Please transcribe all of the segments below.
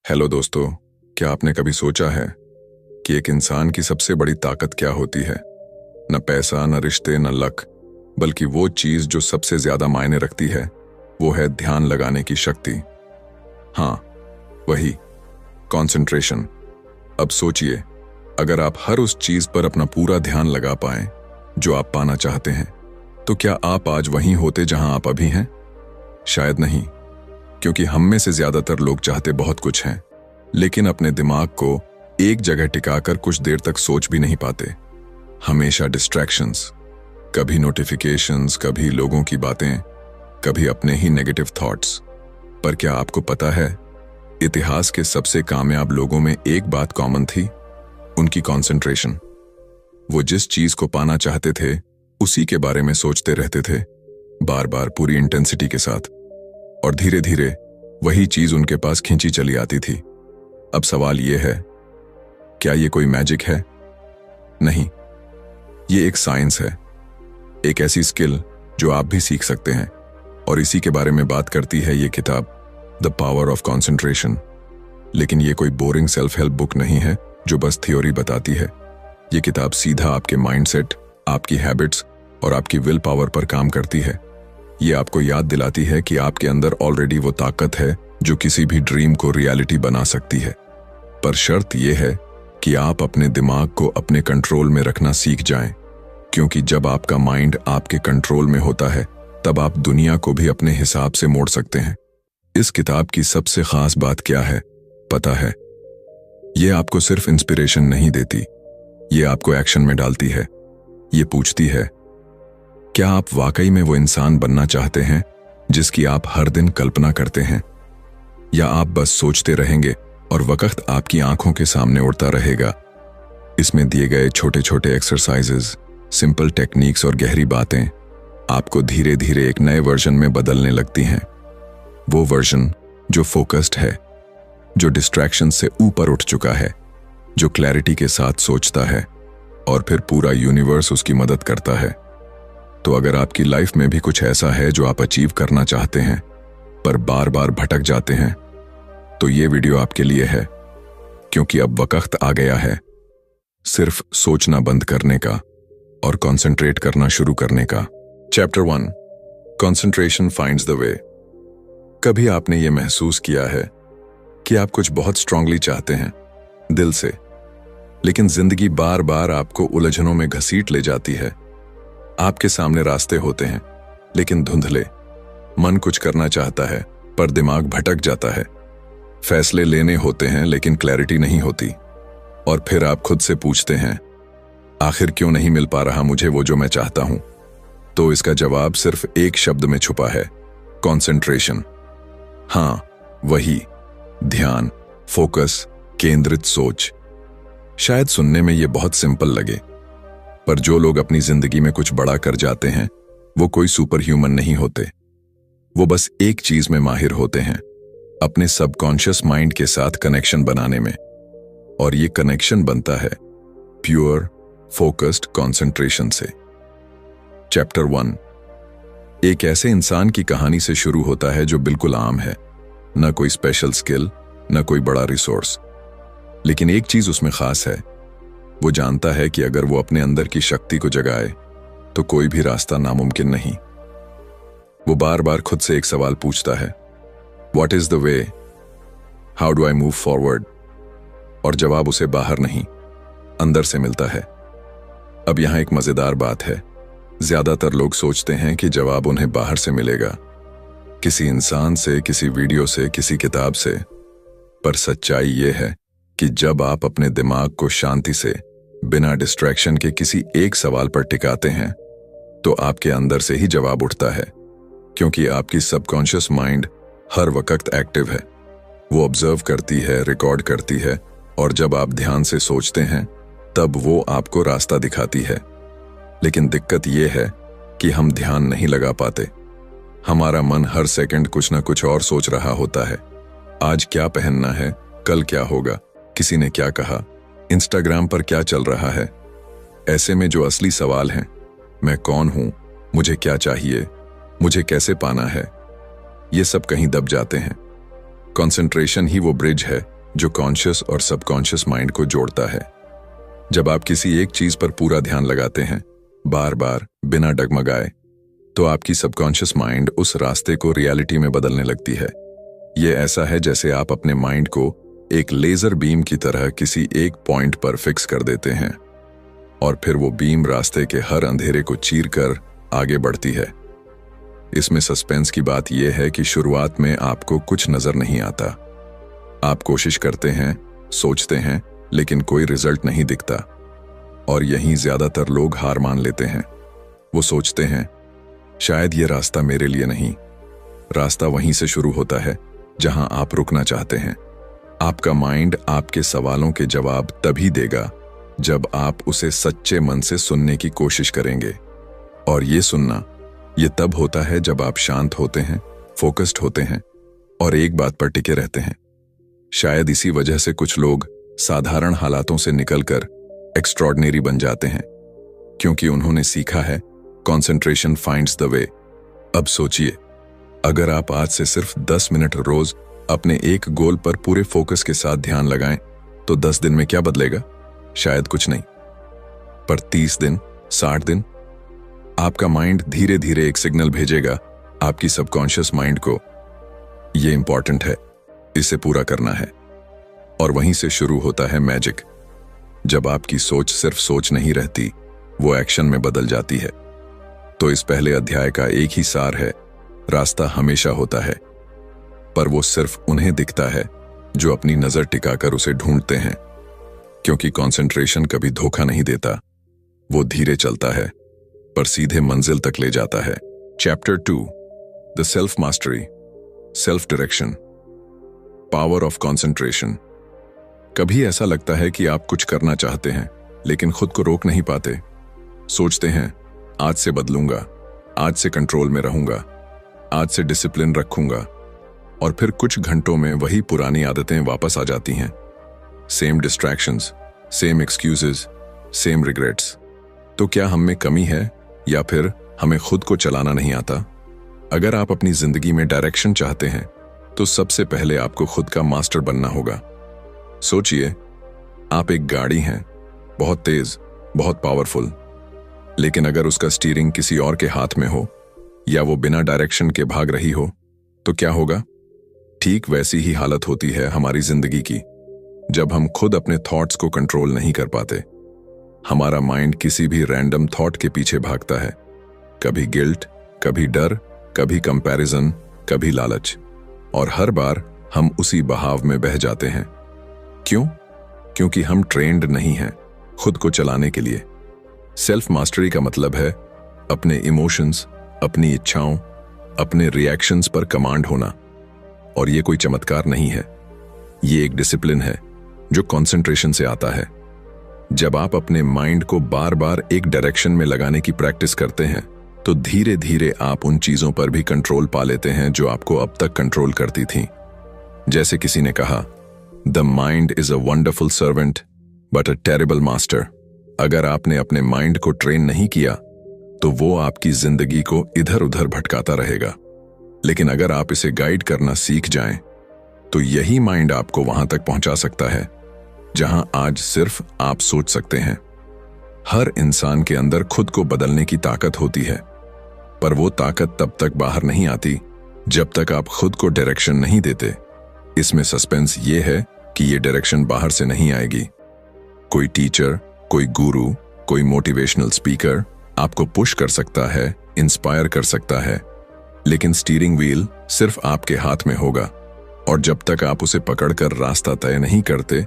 Hello दोस्तों, क्या आपने कभी सोचा है कि एक इंसान की सबसे बड़ी ताकत क्या होती है? न पैसा, न रिश्ते, न लक, बल्कि वो चीज जो सबसे ज्यादा मायने रखती है, वो है ध्यान लगाने की शक्ति। हाँ, वही कंसंट्रेशन। अब सोचिए, अगर आप हर उस चीज पर अपना पूरा ध्यान लगा पाएं जो आप पाना चाहते हैं, तो क्या आप आज वहीं होते जहां आप अभी हैं? शायद नहीं, क्योंकि हम में से ज्यादातर लोग चाहते बहुत कुछ हैं, लेकिन अपने दिमाग को एक जगह टिकाकर कुछ देर तक सोच भी नहीं पाते। हमेशा डिस्ट्रैक्शंस, कभी नोटिफिकेशंस, कभी लोगों की बातें, कभी अपने ही नेगेटिव थॉट्स। पर क्या आपको पता है, इतिहास के सबसे कामयाब लोगों में एक बात कॉमन थी, उनकी कंसंट्रेशन। वो जिस चीज को पाना चाहते थे उसी के बारे में सोचते रहते थे, बार बार पूरी इंटेंसिटी के साथ, और धीरे धीरे वही चीज उनके पास खींची चली आती थी। अब सवाल यह है, क्या ये कोई मैजिक है? नहीं, ये एक साइंस है, एक ऐसी स्किल जो आप भी सीख सकते हैं, और इसी के बारे में बात करती है ये किताब, द पावर ऑफ कंसंट्रेशन। लेकिन ये कोई बोरिंग सेल्फ हेल्प बुक नहीं है जो बस थ्योरी बताती है। ये किताब सीधा आपके माइंडसेट, आपकी हैबिट्स और आपकी विल पावर पर काम करती है। ये आपको याद दिलाती है कि आपके अंदर ऑलरेडी वो ताकत है जो किसी भी ड्रीम को रियलिटी बना सकती है। पर शर्त यह है कि आप अपने दिमाग को अपने कंट्रोल में रखना सीख जाएं, क्योंकि जब आपका माइंड आपके कंट्रोल में होता है, तब आप दुनिया को भी अपने हिसाब से मोड़ सकते हैं। इस किताब की सबसे खास बात क्या है, पता है? ये आपको सिर्फ इंस्पिरेशन नहीं देती, ये आपको एक्शन में डालती है। ये पूछती है, क्या आप वाकई में वो इंसान बनना चाहते हैं जिसकी आप हर दिन कल्पना करते हैं, या आप बस सोचते रहेंगे और वक्त आपकी आंखों के सामने उड़ता रहेगा? इसमें दिए गए छोटे छोटे एक्सरसाइजेस, सिंपल टेक्निक्स और गहरी बातें आपको धीरे धीरे एक नए वर्जन में बदलने लगती हैं। वो वर्जन जो फोकस्ड है, जो डिस्ट्रैक्शन से ऊपर उठ चुका है, जो क्लैरिटी के साथ सोचता है, और फिर पूरा यूनिवर्स उसकी मदद करता है। तो अगर आपकी लाइफ में भी कुछ ऐसा है जो आप अचीव करना चाहते हैं पर बार बार भटक जाते हैं, तो ये वीडियो आपके लिए है, क्योंकि अब वक्त आ गया है सिर्फ सोचना बंद करने का और कंसंट्रेट करना शुरू करने का। Chapter 1, concentration finds the way. कभी आपने ये महसूस किया है कि आप कुछ बहुत स्ट्रांगली चाहते हैं दिल से, लेकिन जिंदगी बार बार आपको उलझनों में घसीट ले जाती है? आपके सामने रास्ते होते हैं लेकिन धुंधले, मन कुछ करना चाहता है पर दिमाग भटक जाता है, फैसले लेने होते हैं लेकिन क्लैरिटी नहीं होती, और फिर आप खुद से पूछते हैं, आखिर क्यों नहीं मिल पा रहा मुझे वो जो मैं चाहता हूं? तो इसका जवाब सिर्फ एक शब्द में छुपा है, कंसंट्रेशन। हां, वही ध्यान, फोकस, केंद्रित सोच। शायद सुनने में ये बहुत सिंपल लगे, पर जो लोग अपनी जिंदगी में कुछ बड़ा कर जाते हैं, वो कोई सुपर ह्यूमन नहीं होते। वो बस एक चीज में माहिर होते हैं, अपने सबकॉन्शियस माइंड के साथ कनेक्शन बनाने में। और ये कनेक्शन बनता है प्योर फोकस्ड कंसंट्रेशन से। चैप्टर 1 एक ऐसे इंसान की कहानी से शुरू होता है जो बिल्कुल आम है, न कोई स्पेशल स्किल, न कोई बड़ा रिसोर्स, लेकिन एक चीज उसमें खास है। वो जानता है कि अगर वो अपने अंदर की शक्ति को जगाए तो कोई भी रास्ता नामुमकिन नहीं। वो बार बार खुद से एक सवाल पूछता है, what is the way, how do I move forward? और जवाब उसे बाहर नहीं, अंदर से मिलता है। अब यहां एक मजेदार बात है, ज्यादातर लोग सोचते हैं कि जवाब उन्हें बाहर से मिलेगा, किसी इंसान से, किसी वीडियो से, किसी किताब से। पर सच्चाई यह है कि जब आप अपने दिमाग को शांति से, बिना डिस्ट्रैक्शन के किसी एक सवाल पर टिकाते हैं, तो आपके अंदर से ही जवाब उठता है, क्योंकि आपकी सबकॉन्शियस माइंड हर वक्त एक्टिव है। वो ऑब्जर्व करती है, रिकॉर्ड करती है, और जब आप ध्यान से सोचते हैं तब वो आपको रास्ता दिखाती है। लेकिन दिक्कत ये है कि हम ध्यान नहीं लगा पाते। हमारा मन हर सेकंड कुछ ना कुछ और सोच रहा होता है। आज क्या पहनना है, कल क्या होगा, किसी ने क्या कहा, इंस्टाग्राम पर क्या चल रहा है। ऐसे में जो असली सवाल हैं, मैं कौन हूं, मुझे क्या चाहिए, मुझे कैसे पाना है, ये सब कहीं दब जाते हैं। कंसंट्रेशन ही वो ब्रिज है जो कॉन्शियस और सबकॉन्शियस माइंड को जोड़ता है। जब आप किसी एक चीज पर पूरा ध्यान लगाते हैं, बार बार बिना डगमगाए, तो आपकी सबकॉन्शियस माइंड उस रास्ते को रियलिटी में बदलने लगती है। ये ऐसा है जैसे आप अपने माइंड को एक लेजर बीम की तरह किसी एक पॉइंट पर फिक्स कर देते हैं और फिर वो बीम रास्ते के हर अंधेरे को चीर कर आगे बढ़ती है। इसमें सस्पेंस की बात यह है कि शुरुआत में आपको कुछ नजर नहीं आता। आप कोशिश करते हैं, सोचते हैं, लेकिन कोई रिजल्ट नहीं दिखता और यहीं ज्यादातर लोग हार मान लेते हैं। वो सोचते हैं, शायद ये रास्ता मेरे लिए नहीं। रास्ता वहीं से शुरू होता है जहां आप रुकना चाहते हैं। आपका माइंड आपके सवालों के जवाब तभी देगा जब आप उसे सच्चे मन से सुनने की कोशिश करेंगे। और ये सुनना, ये तब होता है जब आप शांत होते हैं, फोकस्ड होते हैं और एक बात पर टिके रहते हैं। शायद इसी वजह से कुछ लोग साधारण हालातों से निकलकर एक्स्ट्रॉर्डिनरी बन जाते हैं, क्योंकि उन्होंने सीखा है कंसंट्रेशन फाइंड्स द वे। अब सोचिए, अगर आप आज से सिर्फ 10 मिनट रोज अपने एक गोल पर पूरे फोकस के साथ ध्यान लगाएं, तो 10 दिन में क्या बदलेगा? शायद कुछ नहीं, पर 30 दिन, 60 दिन, आपका माइंड धीरे धीरे एक सिग्नल भेजेगा आपकी सबकॉन्शियस माइंड को, ये इंपॉर्टेंट है, इसे पूरा करना है। और वहीं से शुरू होता है मैजिक। जब आपकी सोच सिर्फ सोच नहीं रहती, वो एक्शन में बदल जाती है। तो इस पहले अध्याय का एक ही सार है, रास्ता हमेशा होता है, पर वो सिर्फ उन्हें दिखता है जो अपनी नजर टिकाकर उसे ढूंढते हैं। क्योंकि कंसंट्रेशन कभी धोखा नहीं देता, वो धीरे चलता है पर सीधे मंजिल तक ले जाता है। Chapter 2, the self mastery, self direction, power of concentration. कभी ऐसा लगता है कि आप कुछ करना चाहते हैं लेकिन खुद को रोक नहीं पाते। सोचते हैं, आज से बदलूंगा, आज से कंट्रोल में रहूंगा, आज से डिसिप्लिन रखूंगा, और फिर कुछ घंटों में वही पुरानी आदतें वापस आ जाती हैं। Same distractions, same excuses, same regrets. तो क्या हम में कमी है या फिर हमें खुद को चलाना नहीं आता? अगर आप अपनी जिंदगी में डायरेक्शन चाहते हैं तो सबसे पहले आपको खुद का मास्टर बनना होगा। सोचिए, आप एक गाड़ी हैं, बहुत तेज, बहुत पावरफुल, लेकिन अगर उसका स्टीयरिंग किसी और के हाथ में हो या वो बिना डायरेक्शन के भाग रही हो, तो क्या होगा? ठीक वैसी ही हालत होती है हमारी जिंदगी की। जब हम खुद अपने थॉट्स को कंट्रोल नहीं कर पाते, हमारा माइंड किसी भी रैंडम थॉट के पीछे भागता है। कभी गिल्ट, कभी डर, कभी कंपैरिजन, कभी लालच, और हर बार हम उसी बहाव में बह जाते हैं। क्यों? क्योंकि हम ट्रेंड नहीं हैं खुद को चलाने के लिए। सेल्फ मास्टरी का मतलब है अपने इमोशंस, अपनी इच्छाओं, अपने रिएक्शंस पर कमांड होना। और ये कोई चमत्कार नहीं है, ये एक डिसिप्लिन है जो कंसंट्रेशन से आता है। जब आप अपने माइंड को बार बार एक डायरेक्शन में लगाने की प्रैक्टिस करते हैं, तो धीरे धीरे आप उन चीजों पर भी कंट्रोल पा लेते हैं जो आपको अब तक कंट्रोल करती थीं। जैसे किसी ने कहा, the mind is a wonderful servant but a terrible master. अगर आपने अपने माइंड को ट्रेन नहीं किया तो वो आपकी जिंदगी को इधर उधर भटकाता रहेगा। लेकिन अगर आप इसे गाइड करना सीख जाएं, तो यही माइंड आपको वहां तक पहुंचा सकता है जहां आज सिर्फ आप सोच सकते हैं। हर इंसान के अंदर खुद को बदलने की ताकत होती है, पर वो ताकत तब तक बाहर नहीं आती जब तक आप खुद को डायरेक्शन नहीं देते। इसमें सस्पेंस ये है कि ये डायरेक्शन बाहर से नहीं आएगी। कोई टीचर, कोई गुरु, कोई मोटिवेशनल स्पीकर आपको पुश कर सकता है, इंस्पायर कर सकता है, लेकिन स्टीयरिंग व्हील सिर्फ आपके हाथ में होगा। और जब तक आप उसे पकड़कर रास्ता तय नहीं करते,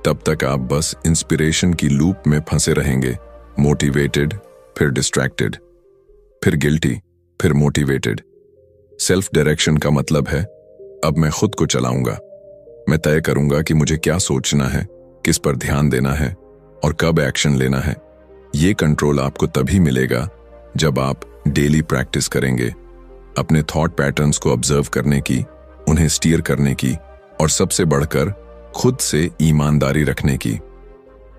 तब तक आप बस इंस्पिरेशन की लूप में फंसे रहेंगे। मोटिवेटेड, फिर डिस्ट्रैक्टेड, फिर गिल्टी, फिर मोटिवेटेड। सेल्फ डायरेक्शन का मतलब है, अब मैं खुद को चलाऊंगा। मैं तय करूंगा कि मुझे क्या सोचना है, किस पर ध्यान देना है और कब एक्शन लेना है। ये कंट्रोल आपको तभी मिलेगा जब आप डेली प्रैक्टिस करेंगे, अपने थॉट पैटर्न्स को ऑब्जर्व करने की, उन्हें स्टीयर करने की, और सबसे बढ़कर खुद से ईमानदारी रखने की।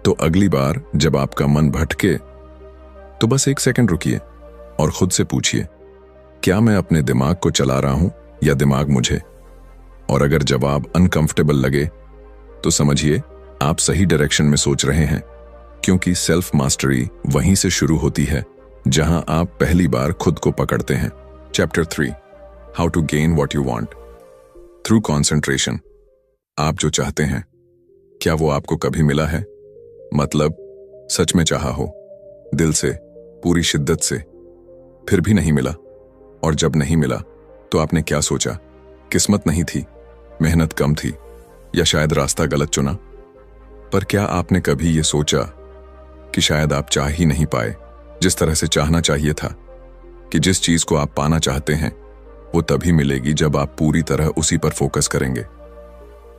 तो अगली बार जब आपका मन भटके, तो बस 1 सेकंड रुकिए और खुद से पूछिए, क्या मैं अपने दिमाग को चला रहा हूं या दिमाग मुझे? और अगर जवाब अनकंफर्टेबल लगे, तो समझिए आप सही डायरेक्शन में सोच रहे हैं, क्योंकि सेल्फ मास्टरी वहीं से शुरू होती है जहां आप पहली बार खुद को पकड़ते हैं। Chapter 3, how to gain what you want through concentration. आप जो चाहते हैं, क्या वो आपको कभी मिला है? मतलब सच में चाहा हो, दिल से, पूरी शिद्दत से, फिर भी नहीं मिला। और जब नहीं मिला तो आपने क्या सोचा? किस्मत नहीं थी, मेहनत कम थी, या शायद रास्ता गलत चुना? पर क्या आपने कभी ये सोचा कि शायद आप चाह ही नहीं पाए जिस तरह से चाहना चाहिए था, कि जिस चीज को आप पाना चाहते हैं वो तभी मिलेगी जब आप पूरी तरह उसी पर फोकस करेंगे।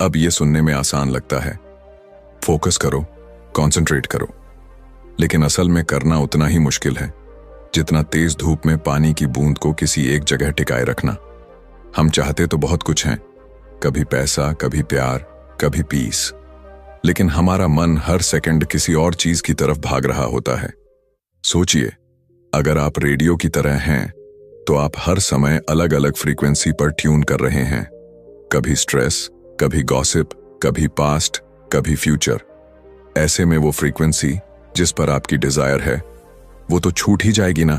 अब ये सुनने में आसान लगता है, फोकस करो, कंसंट्रेट करो, लेकिन असल में करना उतना ही मुश्किल है जितना तेज धूप में पानी की बूंद को किसी एक जगह टिकाए रखना। हम चाहते तो बहुत कुछ हैं, कभी पैसा, कभी प्यार, कभी पीस, लेकिन हमारा मन हर सेकंड किसी और चीज की तरफ भाग रहा होता है। सोचिए, अगर आप रेडियो की तरह हैं तो आप हर समय अलग अलग फ्रीक्वेंसी पर ट्यून कर रहे हैं, कभी स्ट्रेस, कभी गॉसिप, कभी पास्ट, कभी फ्यूचर। ऐसे में वो फ्रीक्वेंसी जिस पर आपकी डिजायर है वो तो छूट ही जाएगी ना।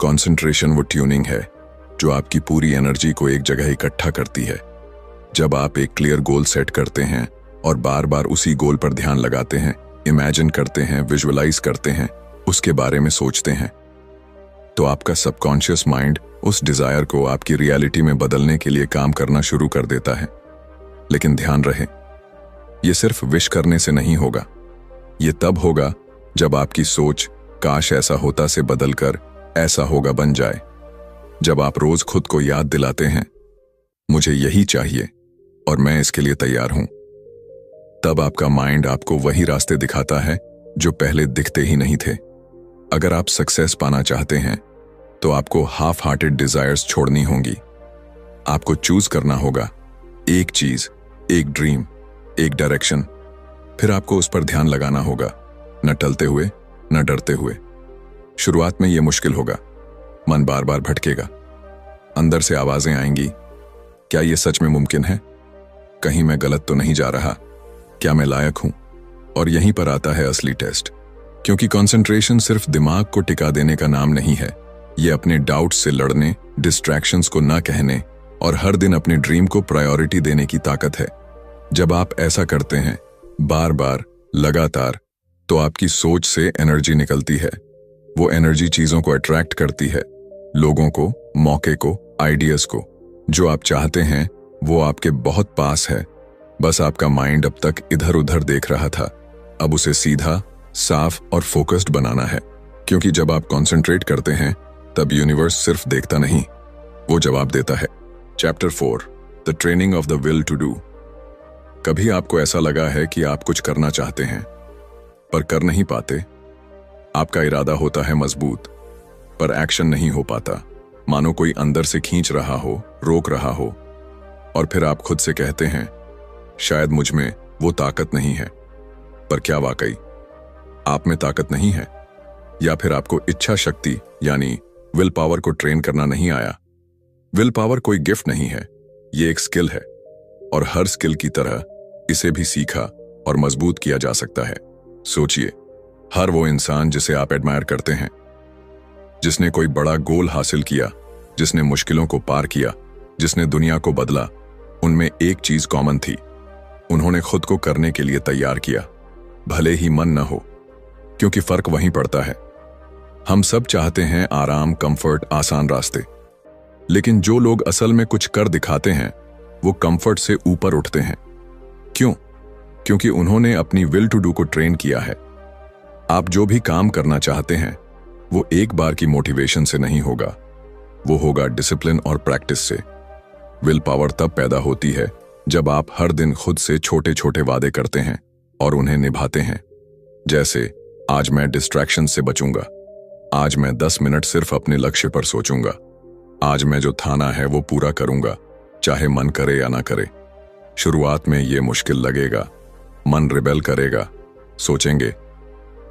कंसंट्रेशन वो ट्यूनिंग है जो आपकी पूरी एनर्जी को एक जगह इकट्ठा करती है। जब आप एक क्लियर गोल सेट करते हैं और बार बार उसी गोल पर ध्यान लगाते हैं, इमेजिन करते हैं, विजुअलाइज करते हैं, उसके बारे में सोचते हैं, तो आपका सबकॉन्शियस माइंड उस डिजायर को आपकी रियलिटी में बदलने के लिए काम करना शुरू कर देता है। लेकिन ध्यान रहे, ये सिर्फ विश करने से नहीं होगा। ये तब होगा जब आपकी सोच काश ऐसा होता से बदलकर ऐसा होगा बन जाए। जब आप रोज खुद को याद दिलाते हैं, मुझे यही चाहिए और मैं इसके लिए तैयार हूं, तब आपका माइंड आपको वही रास्ते दिखाता है जो पहले दिखते ही नहीं थे। अगर आप सक्सेस पाना चाहते हैं तो आपको हाफ हार्टेड डिजायर्स छोड़नी होंगी। आपको चूज करना होगा एक चीज, एक ड्रीम, एक डायरेक्शन, फिर आपको उस पर ध्यान लगाना होगा, न टलते हुए, न डरते हुए। शुरुआत में यह मुश्किल होगा, मन बार बार भटकेगा, अंदर से आवाजें आएंगी, क्या यह सच में मुमकिन है? कहीं मैं गलत तो नहीं जा रहा? क्या मैं लायक हूं? और यहीं पर आता है असली टेस्ट, क्योंकि कंसंट्रेशन सिर्फ दिमाग को टिका देने का नाम नहीं है। यह अपने डाउट्स से लड़ने, डिस्ट्रैक्शंस को ना कहने और हर दिन अपने ड्रीम को प्रायोरिटी देने की ताकत है। जब आप ऐसा करते हैं, बार बार, लगातार, तो आपकी सोच से एनर्जी निकलती है। वो एनर्जी चीजों को अट्रैक्ट करती है, लोगों को, मौके को, आइडियाज को। जो आप चाहते हैं वो आपके बहुत पास है, बस आपका माइंड अब तक इधर उधर देख रहा था। अब उसे सीधा, साफ और फोकस्ड बनाना है, क्योंकि जब आप कंसंट्रेट करते हैं तब यूनिवर्स सिर्फ देखता नहीं, वो जवाब देता है। Chapter 4, the training of the will to do. कभी आपको ऐसा लगा है कि आप कुछ करना चाहते हैं पर कर नहीं पाते? आपका इरादा होता है मजबूत, पर एक्शन नहीं हो पाता, मानो कोई अंदर से खींच रहा हो, रोक रहा हो। और फिर आप खुद से कहते हैं, शायद मुझ में वो ताकत नहीं है। पर क्या वाकई आप में ताकत नहीं है? या फिर आपको इच्छा शक्ति यानी विल पावर को ट्रेन करना नहीं आया? विल पावर कोई गिफ्ट नहीं है, ये एक स्किल है, और हर स्किल की तरह इसे भी सीखा और मजबूत किया जा सकता है। सोचिए, हर वो इंसान जिसे आप एडमायर करते हैं, जिसने कोई बड़ा गोल हासिल किया, जिसने मुश्किलों को पार किया, जिसने दुनिया को बदला, उनमें एक चीज कॉमन थी, उन्होंने खुद को करने के लिए तैयार किया, भले ही मन न हो, क्योंकि फर्क वहीं पड़ता है। हम सब चाहते हैं आराम, कंफर्ट, आसान रास्ते, लेकिन जो लोग असल में कुछ कर दिखाते हैं वो कंफर्ट से ऊपर उठते हैं। क्यों? क्योंकि उन्होंने अपनी विल टू डू को ट्रेन किया है। आप जो भी काम करना चाहते हैं वो एक बार की मोटिवेशन से नहीं होगा, वो होगा डिसिप्लिन और प्रैक्टिस से। विल पावर तब पैदा होती है जब आप हर दिन खुद से छोटे छोटे वादे करते हैं और उन्हें निभाते हैं। जैसे, आज मैं डिस्ट्रैक्शन से बचूंगा, आज मैं 10 मिनट सिर्फ अपने लक्ष्य पर सोचूंगा, आज मैं जो ठाना है वो पूरा करूंगा, चाहे मन करे या ना करे। शुरुआत में ये मुश्किल लगेगा, मन रिबेल करेगा, सोचेंगे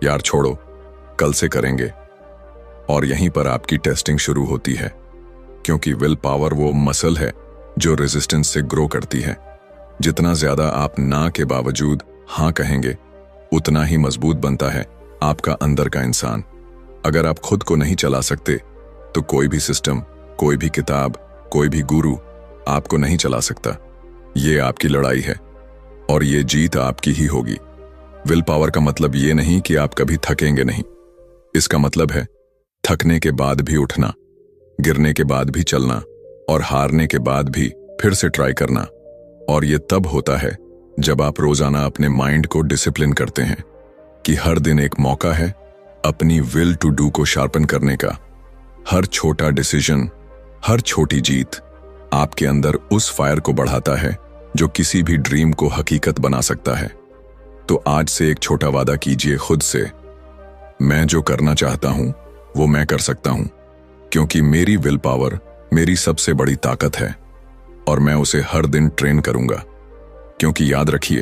यार छोड़ो, कल से करेंगे। और यहीं पर आपकी टेस्टिंग शुरू होती है, क्योंकि विल पावर वो मसल है जो रेजिस्टेंस से ग्रो करती है। जितना ज्यादा आप ना के बावजूद हाँ कहेंगे, उतना ही मजबूत बनता है आपका अंदर का इंसान। अगर आप खुद को नहीं चला सकते तो कोई भी सिस्टम, कोई भी किताब, कोई भी गुरु आपको नहीं चला सकता। ये आपकी लड़ाई है और ये जीत आपकी ही होगी। विल पावर का मतलब ये नहीं कि आप कभी थकेंगे नहीं। इसका मतलब है थकने के बाद भी उठना, गिरने के बाद भी चलना और हारने के बाद भी फिर से ट्राई करना। और ये तब होता है जब आप रोजाना अपने माइंड को डिसिप्लिन करते हैं कि हर दिन एक मौका है अपनी विल टू डू को शार्पन करने का। हर छोटा डिसीजन, हर छोटी जीत आपके अंदर उस फायर को बढ़ाता है जो किसी भी ड्रीम को हकीकत बना सकता है। तो आज से एक छोटा वादा कीजिए खुद से, मैं जो करना चाहता हूं वो मैं कर सकता हूं, क्योंकि मेरी विल पावर मेरी सबसे बड़ी ताकत है और मैं उसे हर दिन ट्रेन करूंगा। क्योंकि याद रखिए,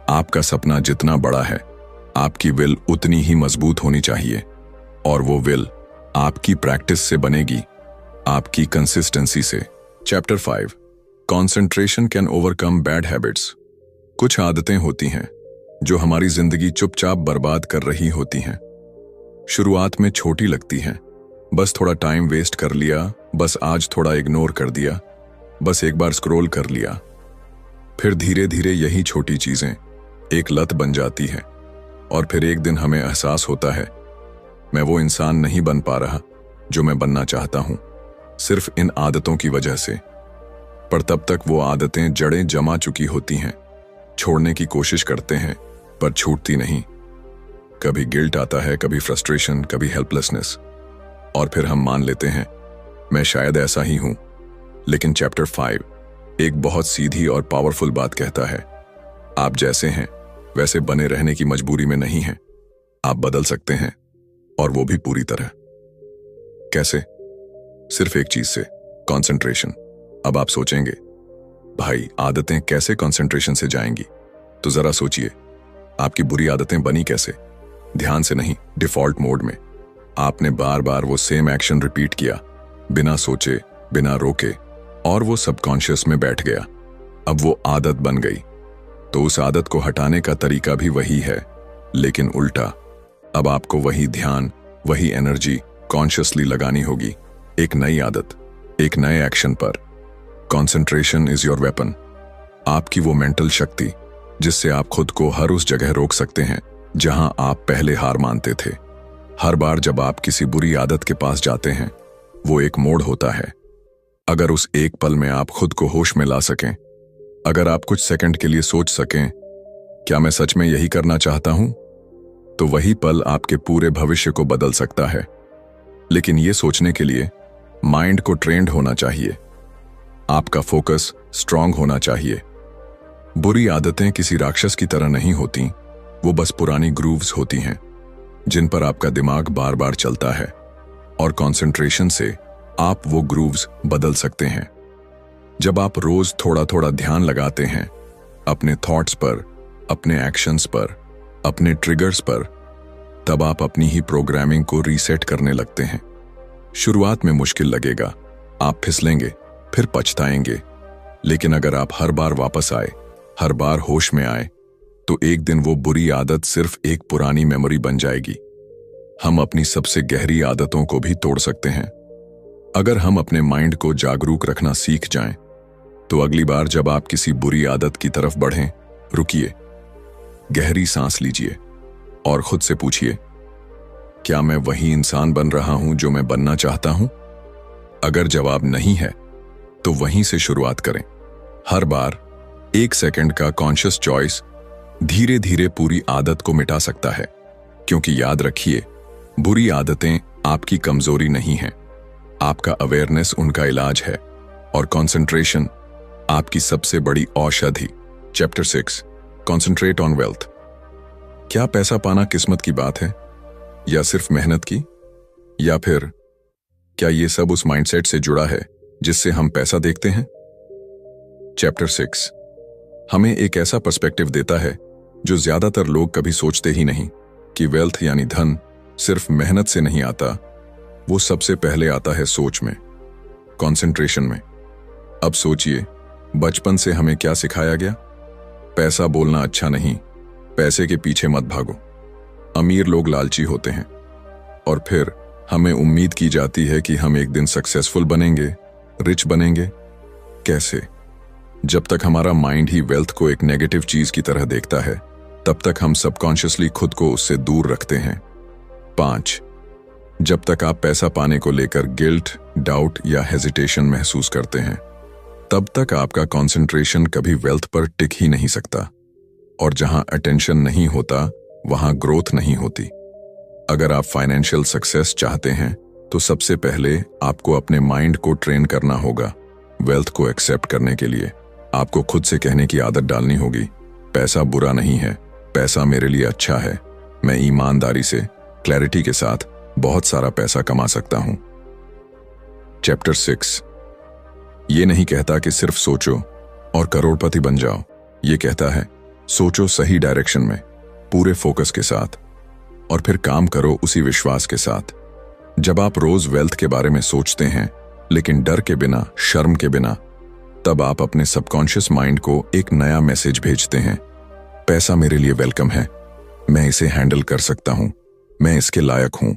आपका सपना जितना बड़ा है, आपकी विल उतनी ही मजबूत होनी चाहिए। और वो विल आपकी प्रैक्टिस से बनेगी, आपकी कंसिस्टेंसी से। Chapter 5, concentration can overcome bad habits. कुछ आदतें होती हैं जो हमारी जिंदगी चुपचाप बर्बाद कर रही होती हैं। शुरुआत में छोटी लगती हैं, बस थोड़ा टाइम वेस्ट कर लिया, बस आज थोड़ा इग्नोर कर दिया, बस एक बार स्क्रॉल कर लिया। फिर धीरे धीरे यही छोटी चीजें एक लत बन जाती है और फिर एक दिन हमें एहसास होता है, मैं वो इंसान नहीं बन पा रहा जो मैं बनना चाहता हूं, सिर्फ इन आदतों की वजह से। पर तब तक वो आदतें जड़ें जमा चुकी होती हैं। छोड़ने की कोशिश करते हैं पर छूटती नहीं। कभी गिल्ट आता है, कभी फ्रस्ट्रेशन, कभी हेल्पलेसनेस, और फिर हम मान लेते हैं मैं शायद ऐसा ही हूं। लेकिन चैप्टर 5 एक बहुत सीधी और पावरफुल बात कहता है, आप जैसे हैं वैसे बने रहने की मजबूरी में नहीं हैं। आप बदल सकते हैं, और वो भी पूरी तरह। कैसे? सिर्फ एक चीज से, कंसंट्रेशन। अब आप सोचेंगे, भाई आदतें कैसे कंसंट्रेशन से जाएंगी? तो जरा सोचिए, आपकी बुरी आदतें बनी कैसे? ध्यान से नहीं, डिफॉल्ट मोड में। आपने बार बार वो सेम एक्शन रिपीट किया, बिना सोचे, बिना रोके, और वो सबकॉन्शियस में बैठ गया। अब वो आदत बन गई। तो उस आदत को हटाने का तरीका भी वही है, लेकिन उल्टा। अब आपको वही ध्यान, वही एनर्जी कॉन्शियसली लगानी होगी, एक नई आदत, एक नए एक्शन पर। Concentration is your weapon. आपकी वो मेंटल शक्ति जिससे आप खुद को हर उस जगह रोक सकते हैं जहां आप पहले हार मानते थे। हर बार जब आप किसी बुरी आदत के पास जाते हैं, वो एक मोड़ होता है। अगर उस एक पल में आप खुद को होश में ला सकें, अगर आप कुछ सेकंड के लिए सोच सकें, क्या मैं सच में यही करना चाहता हूं, तो वही पल आपके पूरे भविष्य को बदल सकता है। लेकिन ये सोचने के लिए माइंड को ट्रेंड होना चाहिए, आपका फोकस स्ट्रांग होना चाहिए। बुरी आदतें किसी राक्षस की तरह नहीं होती, वो बस पुरानी ग्रूव्स होती हैं जिन पर आपका दिमाग बार बार चलता है, और कंसंट्रेशन से आप वो ग्रूव्स बदल सकते हैं। जब आप रोज थोड़ा थोड़ा ध्यान लगाते हैं अपने थॉट्स पर, अपने एक्शंस पर, अपने ट्रिगर्स पर, तब आप अपनी ही प्रोग्रामिंग को रीसेट करने लगते हैं। शुरुआत में मुश्किल लगेगा, आप फिसलेंगे, फिर पछताएंगे, लेकिन अगर आप हर बार वापस आए, हर बार होश में आए, तो एक दिन वो बुरी आदत सिर्फ एक पुरानी मेमोरी बन जाएगी। हम अपनी सबसे गहरी आदतों को भी तोड़ सकते हैं अगर हम अपने माइंड को जागरूक रखना सीख जाएं। तो अगली बार जब आप किसी बुरी आदत की तरफ बढ़ें, रुकिए, गहरी सांस लीजिए और खुद से पूछिए, क्या मैं वही इंसान बन रहा हूं जो मैं बनना चाहता हूं? अगर जवाब नहीं है तो वहीं से शुरुआत करें। हर बार 1 सेकंड का कॉन्शियस चॉइस धीरे धीरे पूरी आदत को मिटा सकता है। क्योंकि याद रखिए, बुरी आदतें आपकी कमजोरी नहीं हैं, आपका अवेयरनेस उनका इलाज है, और कंसंट्रेशन आपकी सबसे बड़ी औषधि। Chapter 6, concentrate on wealth. क्या पैसा पाना किस्मत की बात है, या सिर्फ मेहनत की? या फिर क्या ये सब उस माइंडसेट से जुड़ा है जिससे हम पैसा देखते हैं? चैप्टर 6 हमें एक ऐसा पर्सपेक्टिव देता है जो ज्यादातर लोग कभी सोचते ही नहीं, कि वेल्थ यानी धन सिर्फ मेहनत से नहीं आता, वो सबसे पहले आता है सोच में, कंसंट्रेशन में। अब सोचिए, बचपन से हमें क्या सिखाया गया? पैसा बोलना अच्छा नहीं, पैसे के पीछे मत भागो। अमीर लोग लालची होते हैं और फिर हमें उम्मीद की जाती है कि हम एक दिन सक्सेसफुल बनेंगे, रिच बनेंगे। कैसे? जब तक हमारा माइंड ही वेल्थ को एक नेगेटिव चीज की तरह देखता है, तब तक हम सबकॉन्शियसली खुद को उससे दूर रखते हैं। 5. जब तक आप पैसा पाने को लेकर गिल्ट, डाउट या हेजिटेशन महसूस करते हैं, तब तक आपका कंसंट्रेशन कभी वेल्थ पर टिक ही नहीं सकता। और जहां अटेंशन नहीं होता, वहां ग्रोथ नहीं होती। अगर आप फाइनेंशियल सक्सेस चाहते हैं, तो सबसे पहले आपको अपने माइंड को ट्रेन करना होगा। वेल्थ को एक्सेप्ट करने के लिए आपको खुद से कहने की आदत डालनी होगी, पैसा बुरा नहीं है, पैसा मेरे लिए अच्छा है। मैं ईमानदारी से, क्लैरिटी के साथ बहुत सारा पैसा कमा सकता हूं। चैप्टर 6 ये नहीं कहता कि सिर्फ सोचो और करोड़पति बन जाओ। ये कहता है सोचो सही डायरेक्शन में, पूरे फोकस के साथ, और फिर काम करो उसी विश्वास के साथ। जब आप रोज वेल्थ के बारे में सोचते हैं, लेकिन डर के बिना, शर्म के बिना, तब आप अपने सबकॉन्शियस माइंड को एक नया मैसेज भेजते हैं। पैसा मेरे लिए वेलकम है, मैं इसे हैंडल कर सकता हूं, मैं इसके लायक हूं।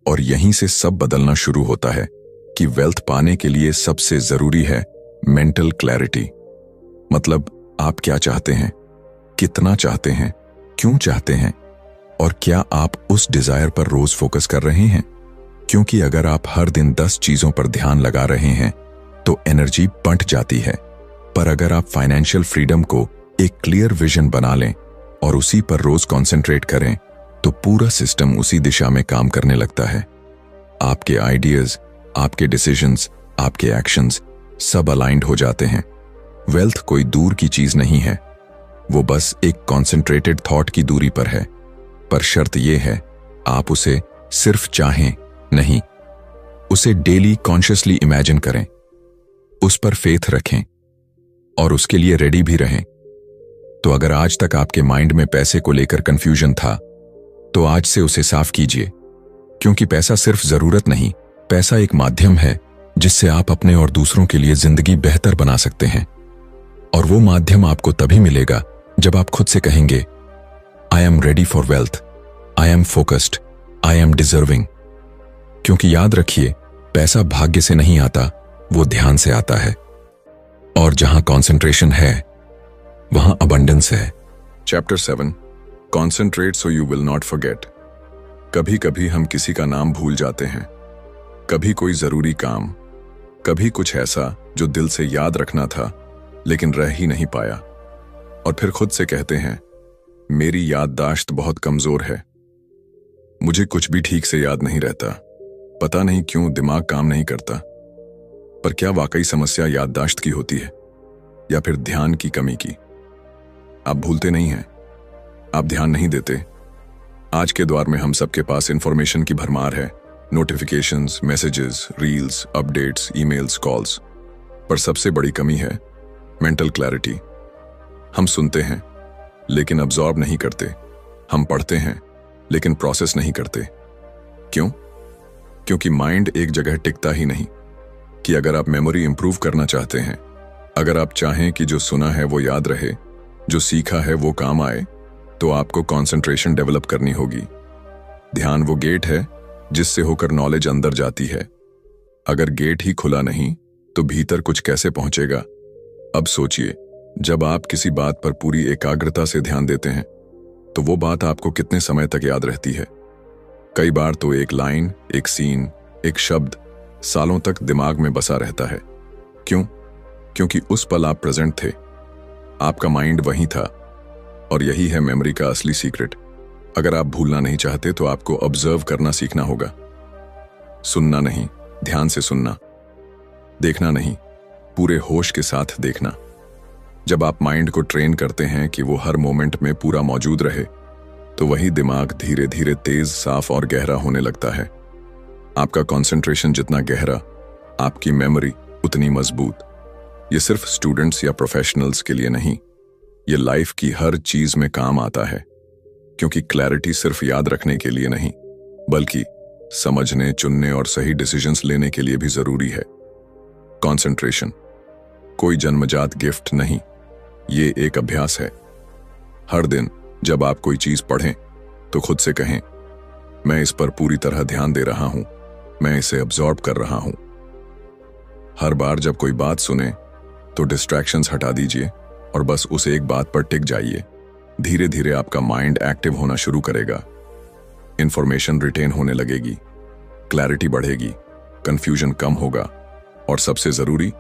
और यहीं से सब बदलना शुरू होता है कि वेल्थ पाने के लिए सबसे जरूरी है मेंटल क्लैरिटी। मतलब आप क्या चाहते हैं, कितना चाहते हैं, क्यों चाहते हैं, और क्या आप उस डिजायर पर रोज फोकस कर रहे हैं? क्योंकि अगर आप हर दिन 10 चीजों पर ध्यान लगा रहे हैं, तो एनर्जी बंट जाती है। पर अगर आप फाइनेंशियल फ्रीडम को एक क्लियर विजन बना लें और उसी पर रोज कंसंट्रेट करें, तो पूरा सिस्टम उसी दिशा में काम करने लगता है। आपके आइडियाज, आपके डिसीजंस, आपके एक्शंस सब अलाइंड हो जाते हैं। वेल्थ कोई दूर की चीज नहीं है, वो बस एक कॉन्सेंट्रेटेड थॉट की दूरी पर है। पर शर्त यह है, आप उसे सिर्फ चाहें नहीं, उसे डेली कॉन्शियसली इमेजिन करें, उस पर फेथ रखें और उसके लिए रेडी भी रहें। तो अगर आज तक आपके माइंड में पैसे को लेकर कंफ्यूजन था, तो आज से उसे साफ कीजिए। क्योंकि पैसा सिर्फ जरूरत नहीं, पैसा एक माध्यम है जिससे आप अपने और दूसरों के लिए जिंदगी बेहतर बना सकते हैं। और वो माध्यम आपको तभी मिलेगा जब आप खुद से कहेंगे, I am ready for wealth, I am focused, I am deserving. क्योंकि याद रखिए, पैसा भाग्य से नहीं आता, वो ध्यान से आता है। और जहां कॉन्सेंट्रेशन है, वहां अबंडेंस है। Chapter 7 concentrate so you will not forget. कभी कभी हम किसी का नाम भूल जाते हैं, कभी कोई जरूरी काम, कभी कुछ ऐसा जो दिल से याद रखना था लेकिन रह ही नहीं पाया। और फिर खुद से कहते हैं, मेरी याददाश्त बहुत कमजोर है, मुझे कुछ भी ठीक से याद नहीं रहता, पता नहीं क्यों दिमाग काम नहीं करता। पर क्या वाकई समस्या याददाश्त की होती है या फिर ध्यान की कमी की? आप भूलते नहीं हैं, आप ध्यान नहीं देते। आज के दौर में हम सबके पास इंफॉर्मेशन की भरमार है, notifications, messages, reels, updates, emails, calls. पर सबसे बड़ी कमी है मेंटल क्लैरिटी। हम सुनते हैं लेकिन अब्जॉर्ब नहीं करते, हम पढ़ते हैं लेकिन प्रोसेस नहीं करते। क्यों? क्योंकि माइंड एक जगह टिकता ही नहीं। कि अगर आप मेमोरी इंप्रूव करना चाहते हैं, अगर आप चाहें कि जो सुना है वो याद रहे, जो सीखा है वो काम आए, तो आपको कंसंट्रेशन डेवलप करनी होगी। ध्यान वो गेट है जिससे होकर नॉलेज अंदर जाती है। अगर गेट ही खुला नहीं, तो भीतर कुछ कैसे पहुंचेगा? अब सोचिए, जब आप किसी बात पर पूरी एकाग्रता से ध्यान देते हैं, तो वो बात आपको कितने समय तक याद रहती है? कई बार तो एक लाइन, एक सीन, एक शब्द सालों तक दिमाग में बसा रहता है। क्यों? क्योंकि उस पल आप प्रेजेंट थे, आपका माइंड वहीं था। और यही है मेमोरी का असली सीक्रेट। अगर आप भूलना नहीं चाहते, तो आपको ऑब्जर्व करना सीखना होगा। सुनना नहीं, ध्यान से सुनना। देखना नहीं, पूरे होश के साथ देखना। जब आप माइंड को ट्रेन करते हैं कि वो हर मोमेंट में पूरा मौजूद रहे, तो वही दिमाग धीरे धीरे तेज, साफ और गहरा होने लगता है। आपका कंसंट्रेशन जितना गहरा, आपकी मेमोरी उतनी मजबूत। ये सिर्फ स्टूडेंट्स या प्रोफेशनल्स के लिए नहीं, ये लाइफ की हर चीज में काम आता है। क्योंकि क्लैरिटी सिर्फ याद रखने के लिए नहीं, बल्कि समझने, चुनने और सही डिसीजंस लेने के लिए भी जरूरी है। कंसंट्रेशन कोई जन्मजात गिफ्ट नहीं, ये एक अभ्यास है। हर दिन जब आप कोई चीज पढ़ें तो खुद से कहें, मैं इस पर पूरी तरह ध्यान दे रहा हूं, मैं इसे अब्जॉर्ब कर रहा हूं। हर बार जब कोई बात सुने तो डिस्ट्रैक्शंस हटा दीजिए और बस उस एक बात पर टिक जाइए। धीरे धीरे आपका माइंड एक्टिव होना शुरू करेगा, इंफॉर्मेशन रिटेन होने लगेगी, क्लैरिटी बढ़ेगी, कंफ्यूजन कम होगा और सबसे जरूरी,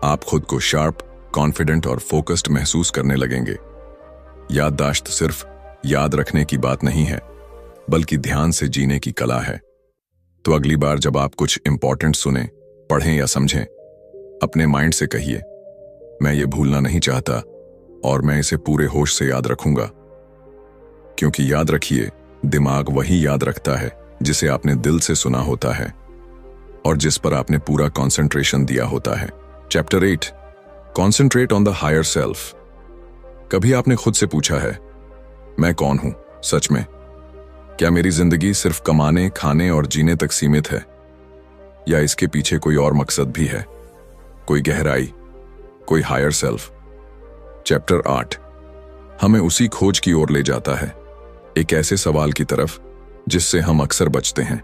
आप खुद को शार्प, कॉन्फिडेंट और फोकस्ड महसूस करने लगेंगे। याददाश्त सिर्फ याद रखने की बात नहीं है, बल्कि ध्यान से जीने की कला है। तो अगली बार जब आप कुछ इंपॉर्टेंट सुने, पढ़ें या समझें, अपने माइंड से कहिए, मैं ये भूलना नहीं चाहता और मैं इसे पूरे होश से याद रखूंगा। क्योंकि याद रखिए, दिमाग वही याद रखता है जिसे आपने दिल से सुना होता है और जिस पर आपने पूरा कंसंट्रेशन दिया होता है। Chapter 8, concentrate on the higher self. कभी आपने खुद से पूछा है, मैं कौन हूं सच में? क्या मेरी जिंदगी सिर्फ कमाने, खाने और जीने तक सीमित है, या इसके पीछे कोई और मकसद भी है, कोई गहराई, कोई हायर सेल्फ? चैप्टर 8 हमें उसी खोज की ओर ले जाता है, एक ऐसे सवाल की तरफ जिससे हम अक्सर बचते हैं।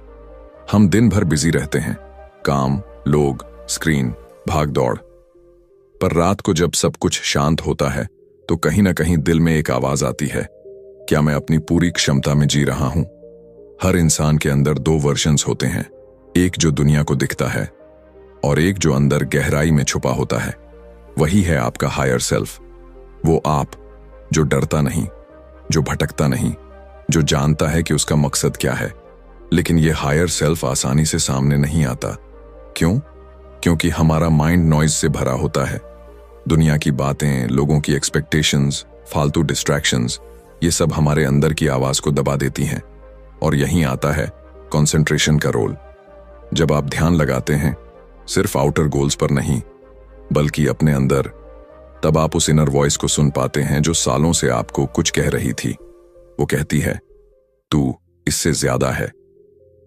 हम दिन भर बिजी रहते हैं, काम, लोग, स्क्रीन, भाग दौड़। पर रात को जब सब कुछ शांत होता है तो कहीं ना कहीं दिल में एक आवाज आती है, क्या मैं अपनी पूरी क्षमता में जी रहा हूं? हर इंसान के अंदर दो वर्जन्स होते हैं, एक जो दुनिया को दिखता है और एक जो अंदर गहराई में छुपा होता है। वही है आपका हायर सेल्फ, वो आप जो डरता नहीं, जो भटकता नहीं, जो जानता है कि उसका मकसद क्या है। लेकिन ये हायर सेल्फ आसानी से सामने नहीं आता। क्यों? क्योंकि हमारा माइंड नॉइज से भरा होता है। दुनिया की बातें, लोगों की एक्सपेक्टेशंस, फालतू डिस्ट्रैक्शंस, ये सब हमारे अंदर की आवाज को दबा देती हैं। और यहीं आता है कंसंट्रेशन का रोल। जब आप ध्यान लगाते हैं, सिर्फ आउटर गोल्स पर नहीं, बल्कि अपने अंदर, तब आप उस इनर वॉइस को सुन पाते हैं जो सालों से आपको कुछ कह रही थी। वो कहती है, तू इससे ज्यादा है,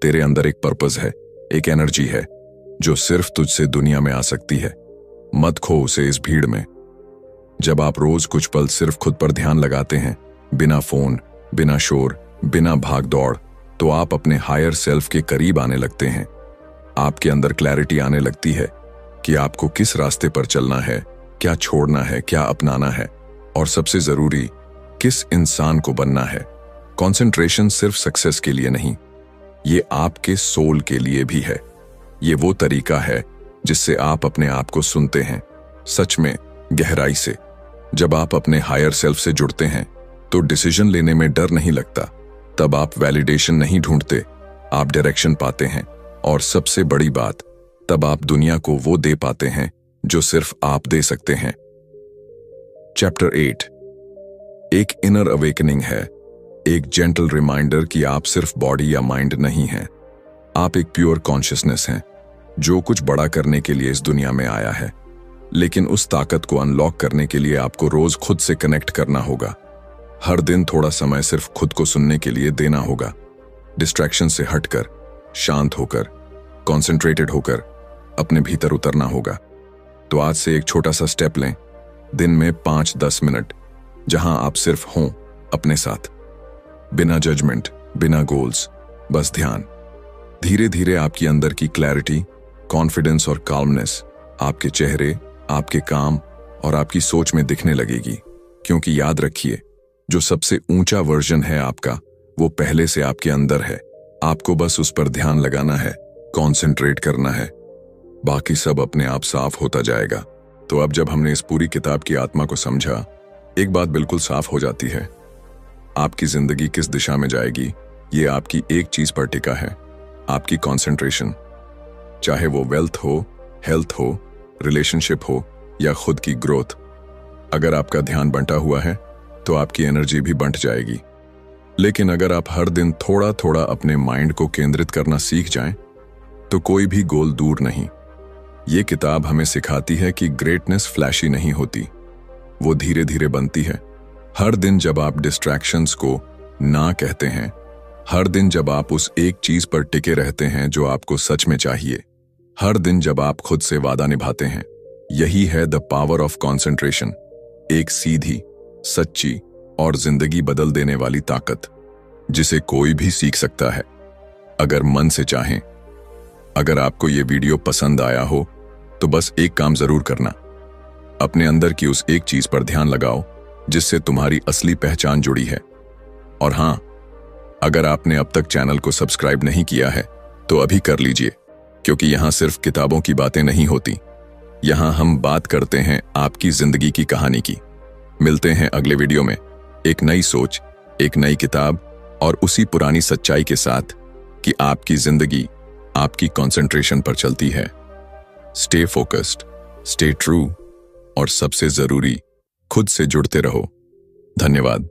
तेरे अंदर एक पर्पस है, एक एनर्जी है जो सिर्फ तुझसे दुनिया में आ सकती है। मत खो उसे इस भीड़ में। जब आप रोज कुछ पल सिर्फ खुद पर ध्यान लगाते हैं, बिना फोन, बिना शोर, बिना भाग दौड़, तो आप अपने हायर सेल्फ के करीब आने लगते हैं। आपके अंदर क्लैरिटी आने लगती है कि आपको किस रास्ते पर चलना है, क्या छोड़ना है, क्या अपनाना है, और सबसे जरूरी, किस इंसान को बनना है। कंसंट्रेशन सिर्फ सक्सेस के लिए नहीं, ये आपके सोल के लिए भी है। ये वो तरीका है जिससे आप अपने आप को सुनते हैं, सच में, गहराई से। जब आप अपने हायर सेल्फ से जुड़ते हैं तो डिसीजन लेने में डर नहीं लगता। तब आप वैलिडेशन नहीं ढूंढते, आप डायरेक्शन पाते हैं। और सबसे बड़ी बात, तब आप दुनिया को वो दे पाते हैं जो सिर्फ आप दे सकते हैं। चैप्टर 8 एक इनर अवेकनिंग है, एक जेंटल रिमाइंडर कि आप सिर्फ बॉडी या माइंड नहीं हैं। आप एक प्योर कॉन्शियसनेस हैं जो कुछ बड़ा करने के लिए इस दुनिया में आया है। लेकिन उस ताकत को अनलॉक करने के लिए आपको रोज खुद से कनेक्ट करना होगा। हर दिन थोड़ा समय सिर्फ खुद को सुनने के लिए देना होगा। डिस्ट्रैक्शन से हटकर, शांत होकर, कॉन्सेंट्रेटेड होकर अपने भीतर उतरना होगा। तो आज से एक छोटा सा स्टेप लें, दिन में 5-10 मिनट, जहां आप सिर्फ हों अपने साथ, बिना जजमेंट, बिना गोल्स, बस ध्यान। धीरे धीरे आपकी अंदर की क्लैरिटी, कॉन्फिडेंस और काल्मनेस आपके चेहरे, आपके काम और आपकी सोच में दिखने लगेगी। क्योंकि याद रखिए, जो सबसे ऊंचा वर्जन है आपका, वो पहले से आपके अंदर है। आपको बस उस पर ध्यान लगाना है, कॉन्सेंट्रेट करना है, बाकी सब अपने आप साफ होता जाएगा। तो अब जब हमने इस पूरी किताब की आत्मा को समझा, एक बात बिल्कुल साफ हो जाती है, आपकी जिंदगी किस दिशा में जाएगी ये आपकी एक चीज पर टिका है, आपकी कंसंट्रेशन। चाहे वो वेल्थ हो, हेल्थ हो, रिलेशनशिप हो या खुद की ग्रोथ। अगर आपका ध्यान बंटा हुआ है तो आपकी एनर्जी भी बंट जाएगी। लेकिन अगर आप हर दिन थोड़ा थोड़ा अपने माइंड को केंद्रित करना सीख जाएं, तो कोई भी गोल दूर नहीं। ये किताब हमें सिखाती है कि ग्रेटनेस फ्लैशी नहीं होती, वो धीरे धीरे बनती है। हर दिन जब आप डिस्ट्रैक्शंस को ना कहते हैं, हर दिन जब आप उस एक चीज पर टिके रहते हैं जो आपको सच में चाहिए, हर दिन जब आप खुद से वादा निभाते हैं, यही है द पावर ऑफ कॉन्सेंट्रेशन, एक सीधी, सच्ची और जिंदगी बदल देने वाली ताकत जिसे कोई भी सीख सकता है अगर मन से चाहें। अगर आपको ये वीडियो पसंद आया हो तो बस एक काम जरूर करना, अपने अंदर की उस एक चीज पर ध्यान लगाओ जिससे तुम्हारी असली पहचान जुड़ी है। और हां, अगर आपने अब तक चैनल को सब्सक्राइब नहीं किया है तो अभी कर लीजिए, क्योंकि यहां सिर्फ किताबों की बातें नहीं होती, यहां हम बात करते हैं आपकी जिंदगी की कहानी की। मिलते हैं अगले वीडियो में एक नई सोच, एक नई किताब और उसी पुरानी सच्चाई के साथ कि आपकी जिंदगी आपकी कंसंट्रेशन पर चलती है। स्टे फोकस्ड, स्टे ट्रू और सबसे जरूरी, खुद से जुड़ते रहो। धन्यवाद।